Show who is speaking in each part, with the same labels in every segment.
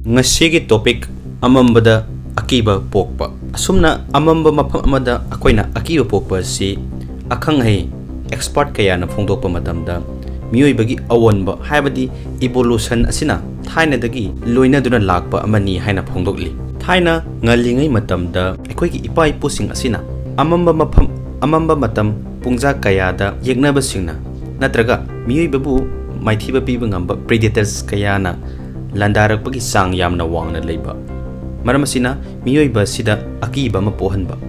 Speaker 1: Ngasigi topic amambada akiba pokpa asumna amamba mafam amada akoina akiba pokpa si akhang hai expert kaya na phongdokpa matamda miyoibagi awonba haibadi evolution asina thaina dagi loina duna lakpa amani haina phongdokli thaina ngalingai matamda akoigi ipai pusing asina amamba matam pungja kaya da yegnaba singna natraga miyoibabu maithiba piba ngamba predators kaya na landarakpagi sang yamna wangna leiba maram asina miyoiba sida akiba ma pohanba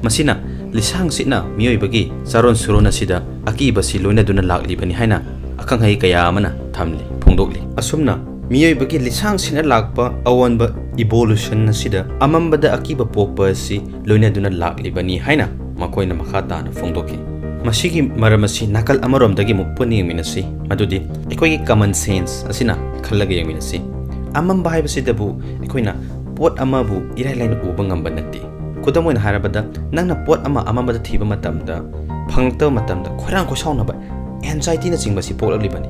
Speaker 1: masina lisang sina miyoibagi saron surona sida akiba si loina duna laklibani haina akhang hai kaya amana thamli phongdokli asumna miyoibagi lisang sina lakpa awonba evolution sida amambada akiba pokpa si loina duna laklibani haina makoina makhata na phongdoki masigi maram asi nakal amarom dagi mukpani minasi madudi ekoi common sense asina khallaga yeminasi amamba haibasidabu ekoina pot amabu irai laina uba ngamba natti kudamoina harabada nangna pot amambada thiba matamda phangta matamda khorang khosauna ba anxiety na jingbasi poklibani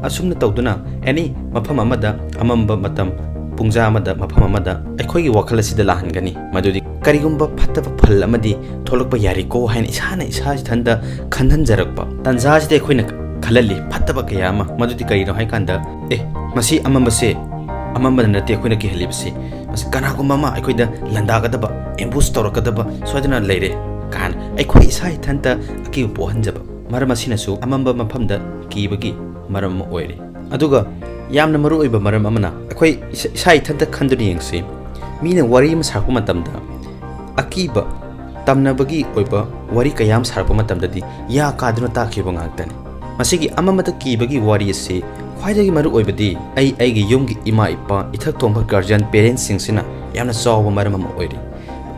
Speaker 1: asumna tawduna any mafam amada amamba matam pungja amada mafam amada ekoi wakhala sida lahangani madudi karigumba phattaba phal amadi tholokba yariko haina isana isa thanda khanhan jarakba tanja sida ekoina khalali phattaba kayama madudi karino haikanda masi amambase amambana nate ekoina ki halibasi mas kanagumba ma ekoida landagadaba ambush torakadaba soidana leire kan ekoi isa thanda aki pohanjaba maram asinasu amamba mafamda kibagi maram oiri aduga yamna maru oiba maram amana ekoi isa thanda khanduni yengsi mina wari ma sarpa matamda akiba tamnabagi oiba wari kayam sarpa matamdadi ya kaduna takhiba ngактani masigi amamata kibagi wari ase khwaidagi maru oibadi aigi yumgi ima ipa ithak thongba guardian parents singsina yamna chawba maram ama oiri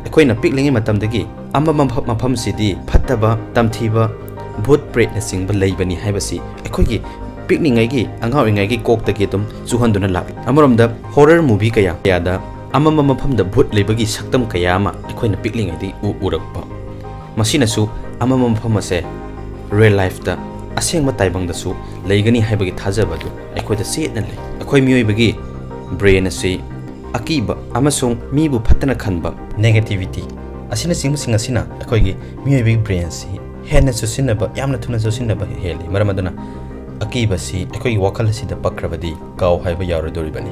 Speaker 1: ekoina piklingi matamdagi amama mafam sidi phattaba tamthiba bhut pret na singba leibani haibasi ekoigi pikningai angawingai gi koktagi tum chuhanduna lak amoromda horror movie kaya yada amama mafamda bhut leibagi saktam kaya ama ekoina piklingai di urakpa masinasu amama mafam ase real life da asengba taibangdasu leigani haibagi thajabadu ekoida setna lei ekoi miyoibagi brain ase akiba amasung mibu phatana khanba negativity asina singma asina ekoigi miyoibagi brain si henna susinaba yamna thuna susinaba heli maramadana akiba si ekoi wakal sida pakrabadi kaw haiba yarodoribani